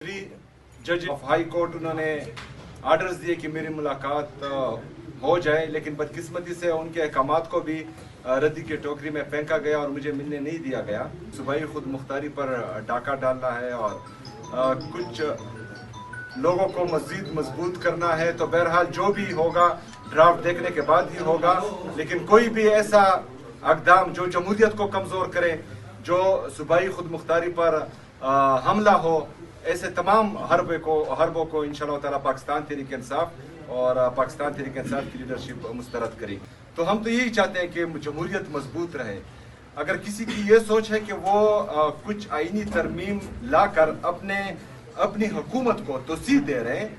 जज of high court उन्होंने orders दिए कि मेरी मुलाकात हो जाए, लेकिन बदकिस्मती से उनके अहकामात को भी रद्दी की टोकरी में फेंका गया और मुझे मिलने नहीं दिया गया। सूबाई खुद मुख्तारी पर डाका डालना है और कुछ लोगों को मजीद मजबूत करना है। तो बहरहाल जो भी होगा ड्राफ्ट देखने के बाद ही होगा, लेकिन कोई भी ऐसा अक़दाम जो जमहूरियत को कमज़ोर करे, जो सूबाई खुद मुख्तारी पर हमला हो, ऐसे तमाम हरबों को इंशाअल्लाह ताला पाकिस्तान तहरीक इंसाफ और पाकिस्तान तहरीक इंसाफ की लीडरशिप मुस्तरद करेगी। तो हम तो यही चाहते हैं कि जमहूरियत मजबूत रहे। अगर किसी की ये सोच है कि वो कुछ आईनी तरमीम लाकर अपनी हुकूमत को तोसीह दे रहे हैं,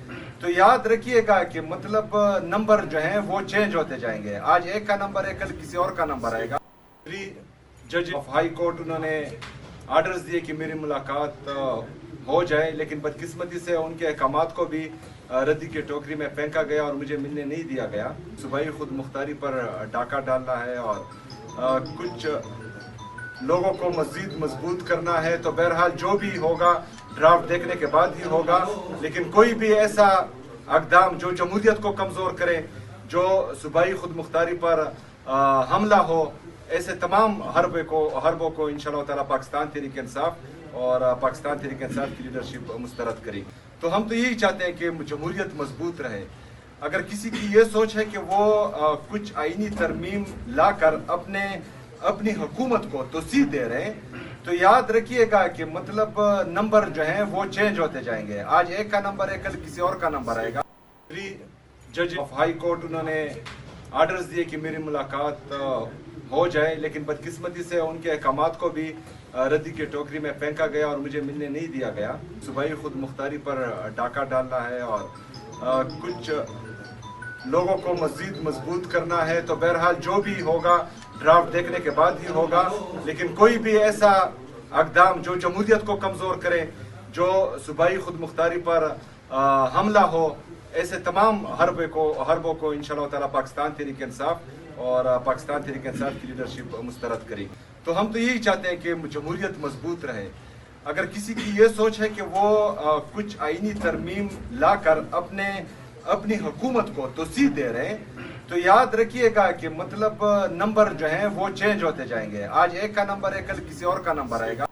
तो याद रखिएगा कि मतलब नंबर जो हैं वो चेंज होते जाएंगे। आज एक का नंबर है, कल किसी और का नंबर आएगा। जज ऑफ हाई कोर्ट उन्होंने आर्डर्स दिए कि मेरी मुलाकात हो जाए, लेकिन बदकिस्मती से उनके अहकामात को भी रद्दी की टोकरी में फेंका गया और मुझे मिलने नहीं दिया गया। सूबाई खुद मुख्तारी पर डाका डालना है और कुछ लोगों को मजीद मजबूत करना है। तो बहरहाल जो भी होगा ड्राफ्ट देखने के बाद ही होगा, लेकिन कोई भी ऐसा अक़दाम जो जमहूरियत को कमज़ोर करे, जो सूबाई खुद मुख्तारी पर हमला हो, ऐसे तमाम हरबों को इंशाअल्लाह ताला पाकिस्तान तहरीक इंसाफ और पाकिस्तान तहरीक इंसाफ की लीडरशिप मुस्तरद करेगी। तो हम तो यही चाहते हैं कि जमहूरियत मजबूत रहे। अगर किसी की ये सोच है कि वो कुछ आईनी तरमीम लाकर अपनी हुकूमत को तोसीह दे रहे हैं, तो याद रखिएगा कि मतलब नंबर जो हैं वो चेंज होते जाएंगे। आज एक का नंबर है, कल किसी और का नंबर आएगा। जज ऑफ हाई कोर्ट उन्होंने आर्डर्स दिए कि मेरी मुलाकात हो जाए, लेकिन बदकिस्मती से उनके अहकामात को भी रद्दी की टोकरी में फेंका गया और मुझे मिलने नहीं दिया गया। सूबाई खुद मुख्तारी पर डाका डालना है और कुछ लोगों को मजीद मजबूत करना है। तो बहरहाल जो भी होगा ड्राफ्ट देखने के बाद ही होगा, लेकिन कोई भी ऐसा अक़दाम जो जमहूरियत को कमज़ोर करे, जो सूबाई खुद मुख्तारी पर हमला हो, ऐसे तमाम हरबों को इंशाअल्लाह ताला पाकिस्तान तहरीक इंसाफ और पाकिस्तान तहरीक इंसाफ की लीडरशिप मुस्तरद करेगी। तो हम तो यही चाहते हैं कि जमहूरियत मजबूत रहे। अगर किसी की ये सोच है कि वो कुछ आईनी तरमीम लाकर अपनी हुकूमत को तोसीह दे रहे हैं, तो याद रखिएगा कि मतलब नंबर जो हैं वो चेंज होते जाएंगे। आज एक का नंबर है, कल किसी और का नंबर आएगा।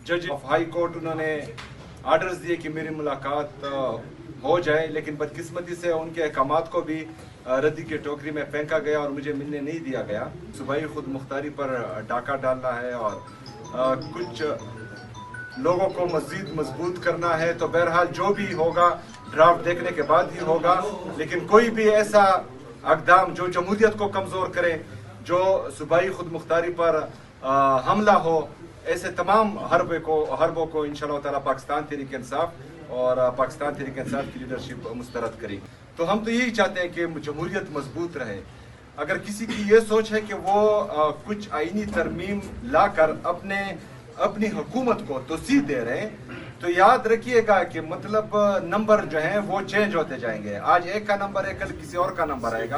जज ऑफ हाई कोर्ट उन्होंने आर्डर्स दिए कि मेरी मुलाकात हो जाए, लेकिन बदकिस्मती से उनके अहकामात को भी रद्दी की टोकरी में फेंका गया और मुझे मिलने नहीं दिया गया। सूबाई खुद मुख्तारी पर डाका डालना है और कुछ लोगों को मजीद मजबूत करना है। तो बहरहाल जो भी होगा ड्राफ्ट देखने के बाद ही होगा, लेकिन कोई भी ऐसा अक़दाम जो जमहूरियत को कमज़ोर करे, जो सूबाई खुद मुख्तारी पर हमला हो, ऐसे तमाम हरबों को इंशाअल्लाह ताला पाकिस्तान तहरीक इंसाफ और पाकिस्तान तहरीक इंसाफ की लीडरशिप मुस्तरद करेगी। तो हम तो यही चाहते हैं कि जमहूरियत मजबूत रहे। अगर किसी की ये सोच है कि वो कुछ आईनी तरमीम लाकर अपनी हुकूमत को तोसीह दे रहे हैं, तो याद रखिएगा कि मतलब नंबर जो हैं वो चेंज होते जाएंगे। आज एक का नंबर है, कल किसी और का नंबर आएगा।